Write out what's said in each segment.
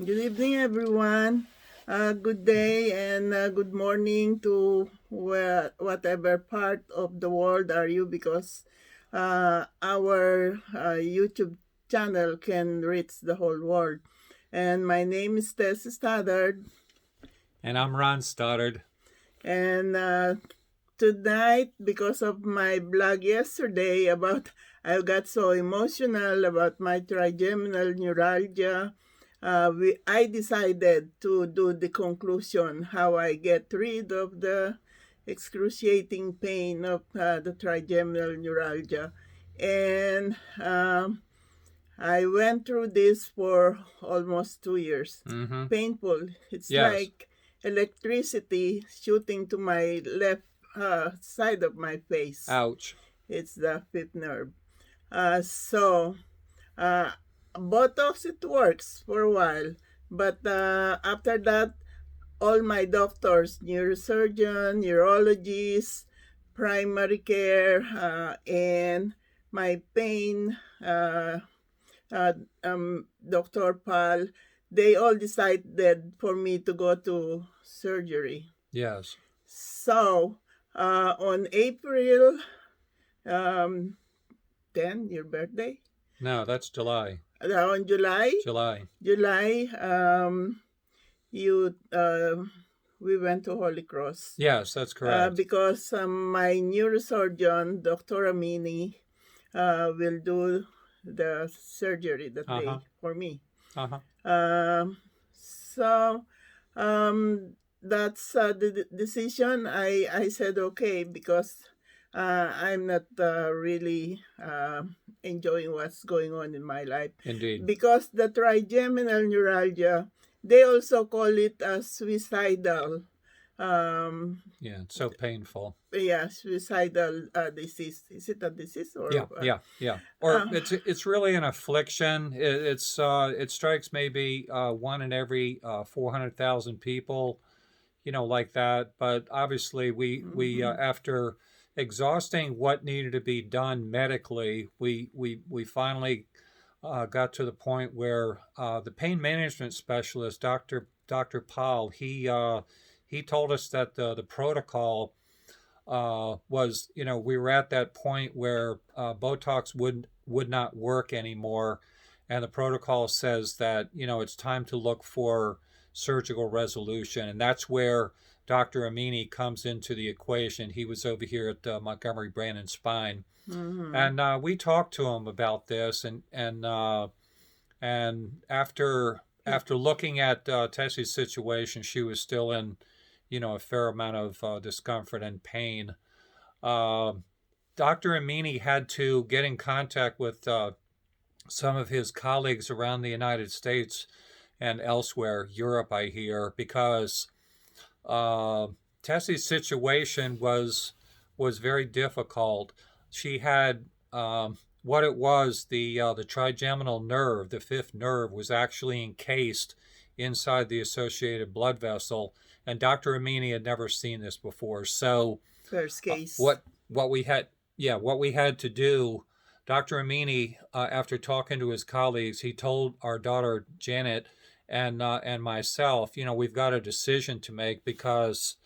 Good evening, everyone. Good day and good morning to whatever part of the world are you, because our YouTube channel can reach the whole world. And my name is Tess Stoddard. And I'm Ron Stoddard. And tonight, because of my blog yesterday about, I got so emotional about my trigeminal neuralgia. I decided to do the conclusion how I get rid of the excruciating pain of the trigeminal neuralgia. And I went through this for almost 2 years. Mm-hmm. Painful. It's Yes. like electricity shooting to my left side of my face. Ouch. It's the fifth nerve. So Botox, it works for a while, but after that, all my doctors, neurosurgeon, neurologist, primary care, and my pain, Dr. Pal, they all decided for me to go to surgery. Yes. So on April 10, your birthday? No, that's July. On July, you we went to Holy Cross. Yes, that's correct. Because my neurosurgeon, Dr. Amini, will do the surgery that day for me. So that's the decision. I said okay, because I'm not really enjoying what's going on in my life. Indeed. Because the trigeminal neuralgia, they also call it suicidal. Yeah, it's so painful. Yeah, suicidal disease. Is it a disease or? Yeah. Or it's really an affliction. It strikes maybe one in every 400,000 people, like that. But obviously, we after exhausting what needed to be done medically, we finally got to the point where the pain management specialist, Dr. Paul, he told us that the protocol was, we were at that point where Botox would not work anymore, and the protocol says that it's time to look for surgical resolution, and that's where Dr. Amini comes into the equation. He was over here at Montgomery Brain and Spine, and we talked to him about this, and after looking at Tessie's situation, she was still in a fair amount of discomfort and pain. Dr. Amini had to get in contact with some of his colleagues around the United States and elsewhere, Europe, I hear, because Tessie's situation was very difficult. She had what it was, the trigeminal nerve, the fifth nerve, was actually encased inside the associated blood vessel, and Dr. Amini had never seen this before. So first case. What we had to do, Dr. Amini, after talking to his colleagues, he told our daughter Janet and myself, we've got a decision to make, because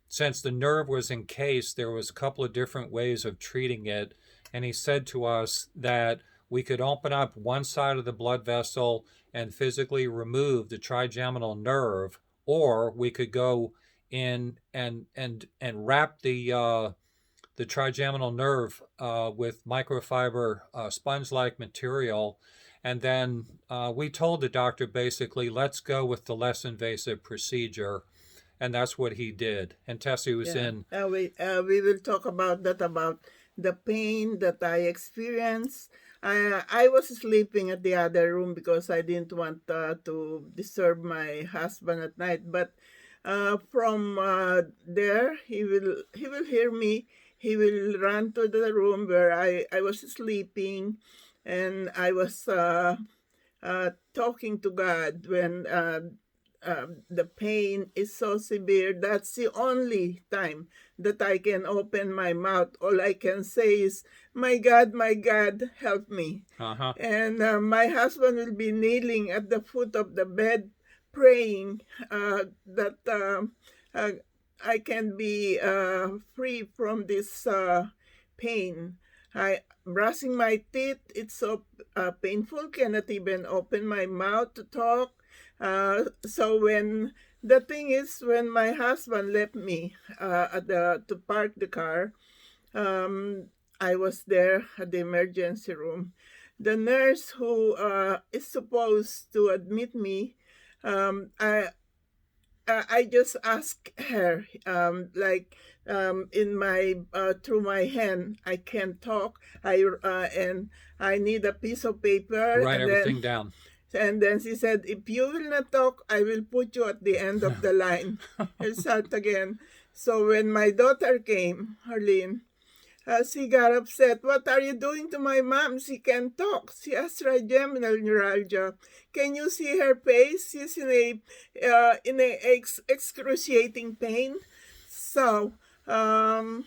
since the nerve was encased, there was a couple of different ways of treating it, and he said to us that we could open up one side of the blood vessel and physically remove the trigeminal nerve, or we could go in and wrap the trigeminal nerve with microfiber sponge-like material. And then we told the doctor, basically, let's go with the less invasive procedure. And that's what he did. And Tessie was in. We will talk about that, about the pain that I experienced. I was sleeping at the other room because I didn't want to disturb my husband at night. But from there, he will hear me. He will run to the room where I was sleeping, and I was talking to God when the pain is so severe. That's the only time that I can open my mouth. All I can say is, my God, help me." Uh-huh. And my husband will be kneeling at the foot of the bed praying that uh, I can be free from this pain. Brushing my teeth, it's so painful, cannot even open my mouth to talk. So the thing is, when my husband left me to park the car, I was there at the emergency room. The nurse who is supposed to admit me, um, I I just asked her, in my through my hand, I can't talk. And I need a piece of paper, Write everything down. and then she said, "If you will not talk, I will put you at the end of the line." And start again. So when my daughter came, Arlene, she got upset. "What are you doing to my mom? She can't talk. She has trigeminal neuralgia. Can you see her face? She's in a excruciating pain." So, and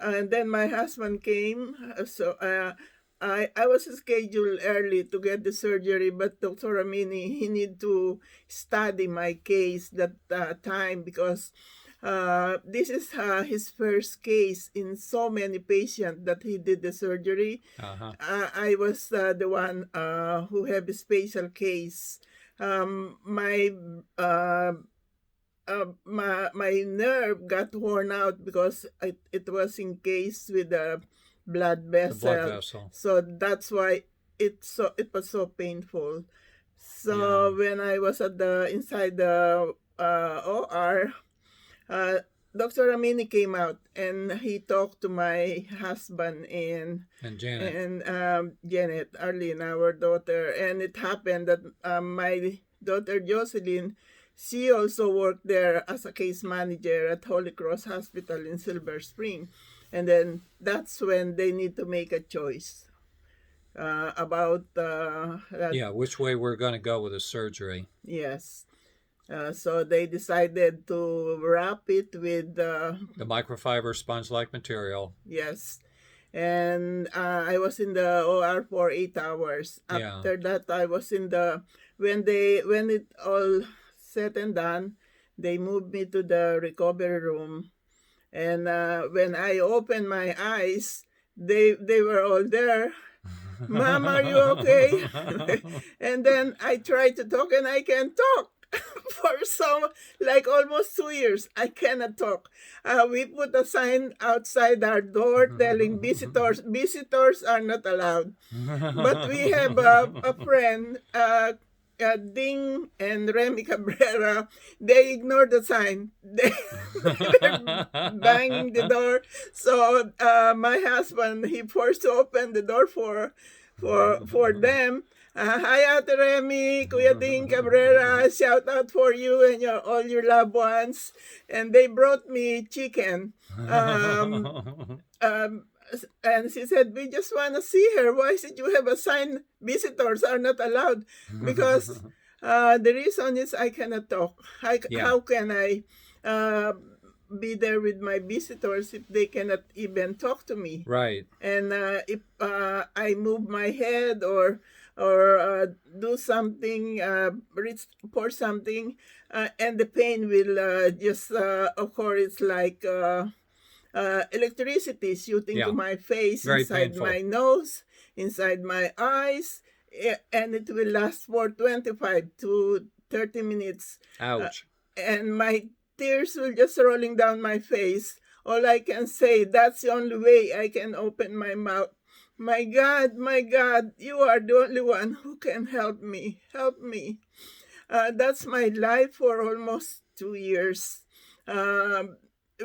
then my husband came. I was scheduled early to get the surgery, but Dr. Amini, he need to study my case that time, because this is his first case in so many patients that he did the surgery. Uh-huh. I was the one who have a special case. My nerve got worn out because it was encased with a blood The blood vessel. vessel. So that's why it was so painful. So when I was inside the OR, Dr. Amini came out and he talked to my husband and Janet. and Janet, Arlene, our daughter. And it happened that my daughter Jocelyn, she also worked there as a case manager at Holy Cross Hospital in Silver Spring. And then that's when they need to make a choice about which way we're going to go with the surgery. Yes. So they decided to wrap it with the microfiber sponge-like material. Yes. And I was in the OR for 8 hours. After that, I was in when it all said and done, they moved me to the recovery room. And when I opened my eyes, they were all there. "Mom, are you okay?" And then I tried to talk and I can't talk. For almost 2 years, I cannot talk. We put a sign outside our door telling visitors are not allowed. But we have a friend, Ding and Remy Cabrera. They ignored the sign. They're banging the door. So my husband, he forced to open the door for them. "Hi, Ate Remy, Kuya Ding Cabrera, shout out for you and all your loved ones." And they brought me chicken. And she said, "We just want to see her. Why should you have a sign, visitors are not allowed?" Because the reason is I cannot talk. How can I be there with my visitors if they cannot even talk to me? Right. And if I move my head or do something, reach for something, and the pain will just occur. It's like electricity shooting to my face, very inside painful. My nose, inside my eyes, and it will last for 25 to 30 minutes. Ouch. And my tears will just rolling down my face. All I can say, that's the only way I can open my mouth. My God, you are the only one who can help me. Help me. That's my life for almost 2 years.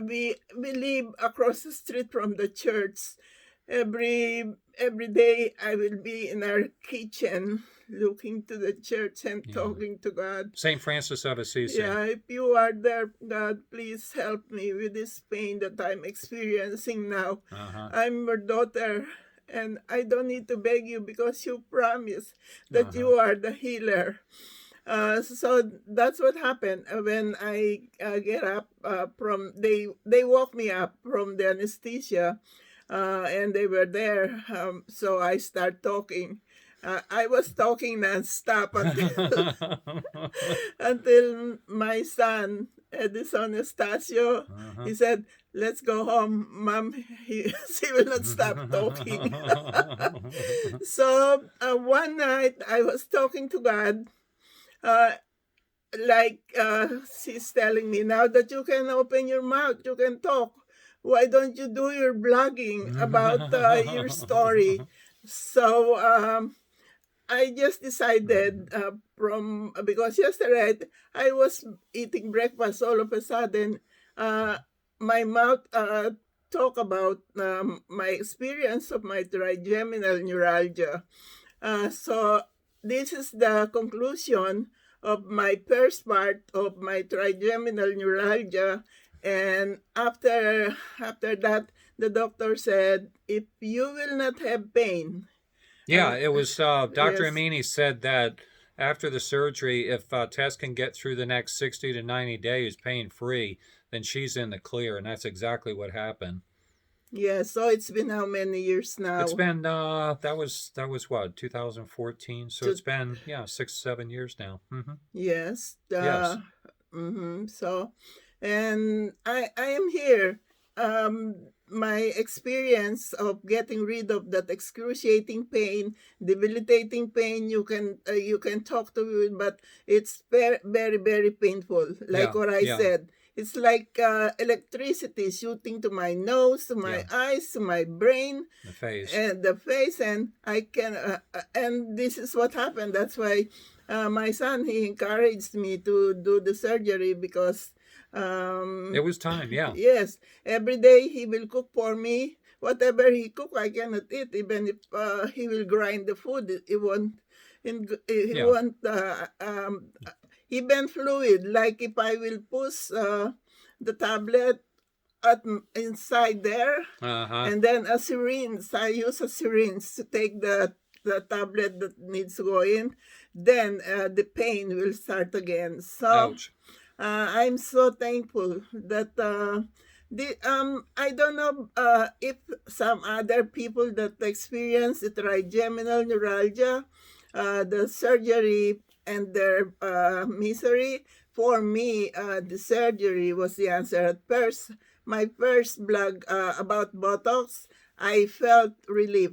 We live across the street from the church. Every day I will be in our kitchen looking to the church and talking to God. St. Francis of Assisi. Yeah, if you are there, God, please help me with this pain that I'm experiencing now. I'm your daughter, and I don't need to beg you because you promise that you are the healer. So that's what happened when I get up from they woke me up from the anesthesia, and they were there. So I start talking. I was talking nonstop until until my son Edison Estacio, Uh-huh. he said, "Let's go home, Mom." He will not stop talking. So one night I was talking to God, uh, like she's telling me, now that you can open your mouth, you can talk. Why don't you do your blogging about your story? So I just decided from because yesterday I was eating breakfast. All of a sudden, my mouth talk about my experience of my trigeminal neuralgia. So this is the conclusion of my first part of my trigeminal neuralgia, and after that, the doctor said, if you will not have pain, Yeah, uh, it was Dr. yes, Amini said that after the surgery, if Tess can get through the next 60 to 90 days pain free, then she's in the clear. And that's exactly what happened. yes. So it's been how many years It's now? been, that was what, 2014. So To it's been, yeah, 6, 7 years now. yes, Yes. so, and I am here. My experience of getting rid of that excruciating pain, debilitating pain, you can talk to it, but it's very very very painful. Like Yeah. what I Yeah. said, it's like electricity shooting to my nose, to my Yeah. eyes, to my brain, The face. and the face, and I can and this is what happened. That's why my son, he encouraged me to do the surgery because It um was time. Yeah. yes, every day he will cook for me. Whatever he cook, I cannot eat. Even if he will grind the food, he won't. He Yeah. won't. Even fluid, like if I will push the tablet inside there, Uh huh. and then a syringe. I use a syringe to take the tablet that needs to go in. Then the pain will start again. So Ouch. I'm so thankful that I don't know if some other people that experience the trigeminal neuralgia, the surgery and their misery. For me, the surgery was the answer. At first, my first blog about Botox, I felt relief.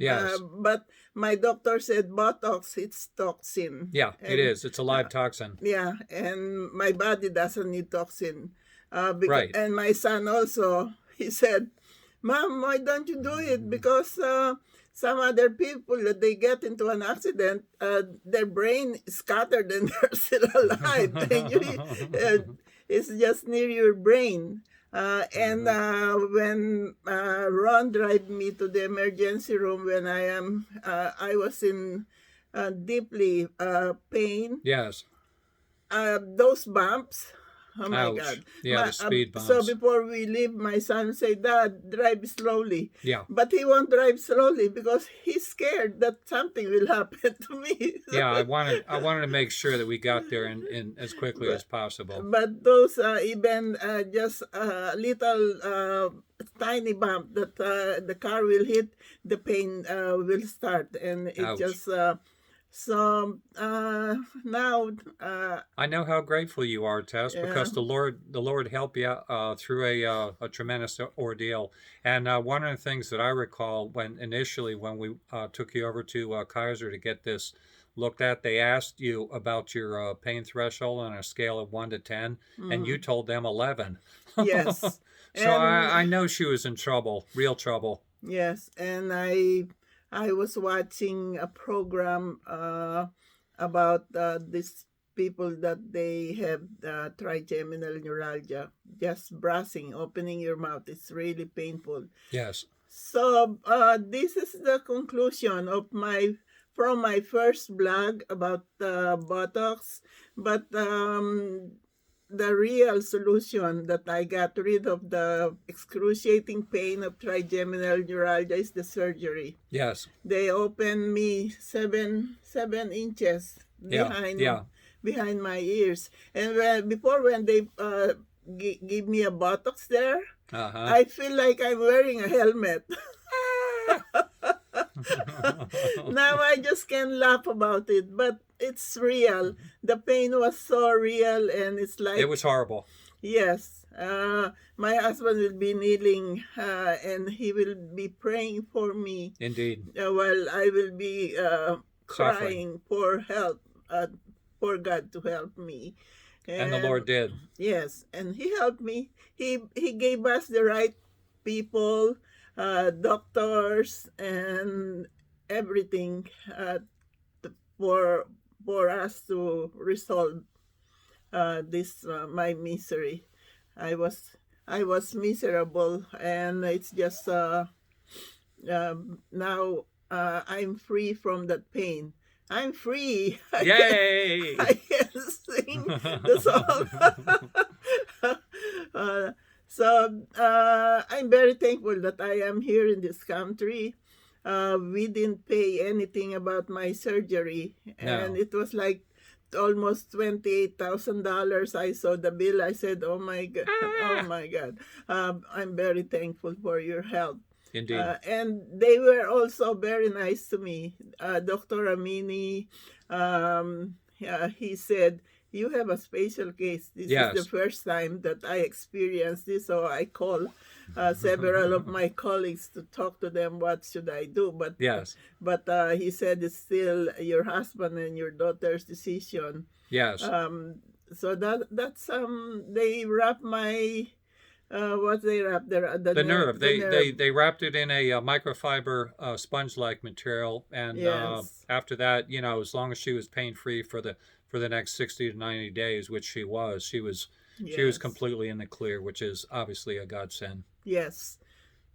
Yes. But my doctor said Botox, it's toxin. Yeah, it And is. It's a live toxin. yeah, and my body doesn't need toxin. Right. And my son also, he said, Mom, why don't you do it? Because some other people that they get into an accident, their brain is scattered and they're still alive. And it's just near your brain. And when Ron drive me to the emergency room when I was in deeply pain, Yes. those bumps, oh my Ouch. God. Yeah, the speed So bumps. before we leave, my son said, Dad, drive slowly. Yeah. But he won't drive slowly because he's scared that something will happen to me. Yeah, I wanted to make sure that we got there in as quickly as but, possible. but those even just little tiny bump that the car will hit, the pain will start. And it Ouch. just... so now, I know how grateful you are, Tess, yeah. because the Lord helped you through a tremendous ordeal. And one of the things that I recall when we took you over to Kaiser to get this looked at, they asked you about your pain threshold on a scale of 1 to 10, and you Mhm. told them 11. Yes, So and I know she was in trouble, real trouble. yes, and I was watching a program about these people that they have trigeminal neuralgia. Just brushing, opening your mouth, it's really painful. Yes. So this is the conclusion of my from my first blog about Botox, but the real solution that I got rid of the excruciating pain of trigeminal neuralgia is the surgery. Yes. They opened me seven inches Yeah. behind Yeah. behind my ears. And before when they give me a Botox there, I feel like I'm wearing a helmet. Now I just can laugh about it, but it's real. The pain was so real, and it's like it was horrible. Yes. My husband will be kneeling and he will be praying for me. Indeed. While I will be crying for help, for God to help me. And the Lord did. Yes, and He helped me. He gave us the right people, doctors, and everything for us to resolve this my misery. I was miserable, and it's just now I'm free from that pain. I'm free. Yay! I can sing the song. I'm very thankful that I am here in this country. We didn't pay anything about my surgery, and it was like almost $28,000. I saw the bill. I said, "Oh my God, oh my God!" I'm very thankful for your help. Indeed. And they were also very nice to me. Dr. Amini, he said, "You have a special case. This is the first time that I experienced this, so I call several of my colleagues to talk to them. What should I do?" But he said it's still your husband and your daughter's decision. Yes. So that's they wrap my. What they wrap the nerve. They wrapped it in a microfiber sponge-like material, and after that, as long as she was pain-free for the next 60 to 90 days, which she was completely in the clear, which is obviously a godsend. Yes.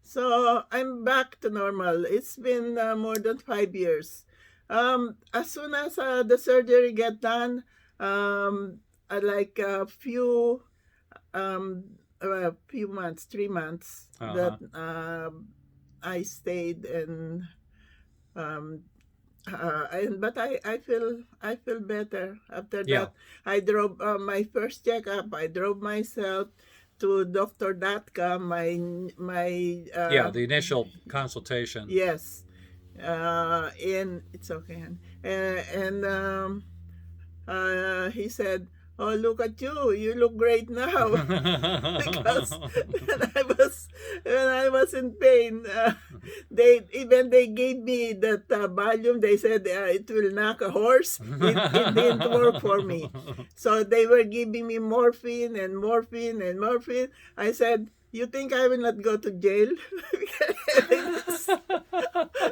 So I'm back to normal. It's been more than 5 years. As soon as the surgery get done, like a few months, 3 months, that I stayed and but I feel better after that. I drove my first checkup. I drove myself to Dr. my the initial consultation. Yes, and it's okay. And he said, "Oh, look at you! You look great now." Because when I was in pain, they gave me that Valium. They said it will knock a horse. It didn't work for me. So they were giving me morphine and morphine and morphine. I said, "You think I will not go to jail?"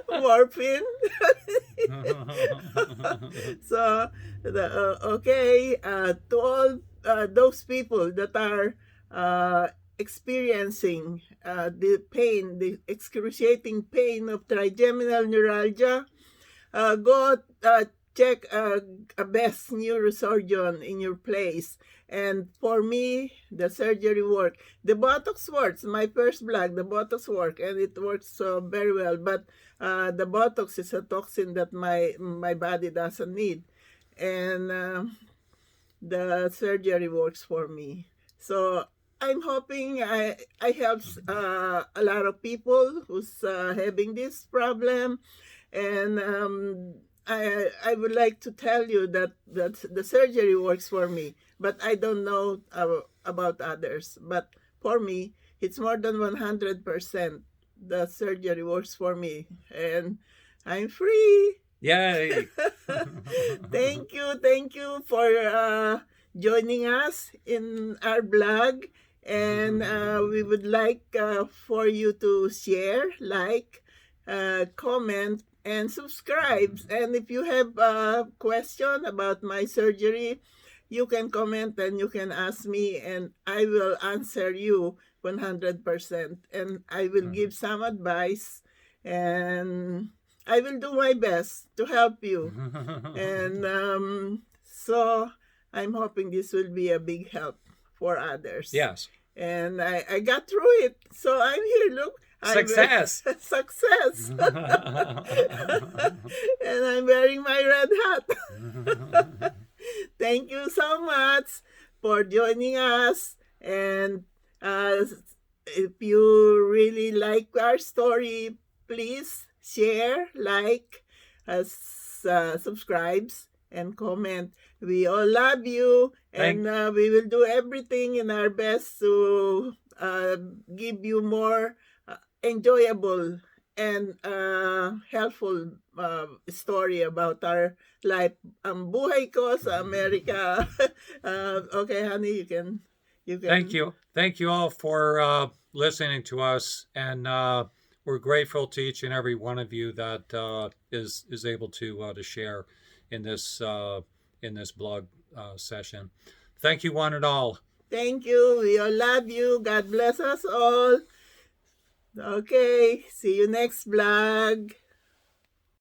Morphine. So, to all those people that are experiencing the excruciating pain of trigeminal neuralgia, go check a best neurosurgeon in your place. And for me, the surgery worked. The Botox works. My first blood, the Botox worked, and it works very well. But the Botox is a toxin that my body doesn't need. And the surgery works for me. So I'm hoping I help a lot of people who's having this problem. And I would like to tell you that the surgery works for me, but I don't know about others. But for me, it's more than 100%. The surgery works for me, and I'm free. Yay! Thank you for joining us in our blog, and we would like for you to share, like, comment, and subscribe. And if you have a question about my surgery, you can comment and you can ask me, and I will answer you 100%. And I will give some advice, and I will do my best to help you. And so I'm hoping this will be a big help for others. Yes. And I got through it. So I'm here, look. Success. Success. And I'm wearing my red hat. Thank you so much for joining us. And if you really like our story, please share, like, subscribes, and comment. We all love you, Thank and we will do everything in our best to give you more enjoyable and helpful story about our life. Ang buhay ko sa Amerika. Okay, honey, you Thank can. you. Thank you all for listening to us. And we're grateful to each and every one of you that is able to share in this blog session. Thank you, one and all. Thank you. We all love you. God bless us all. Okay, see you next vlog.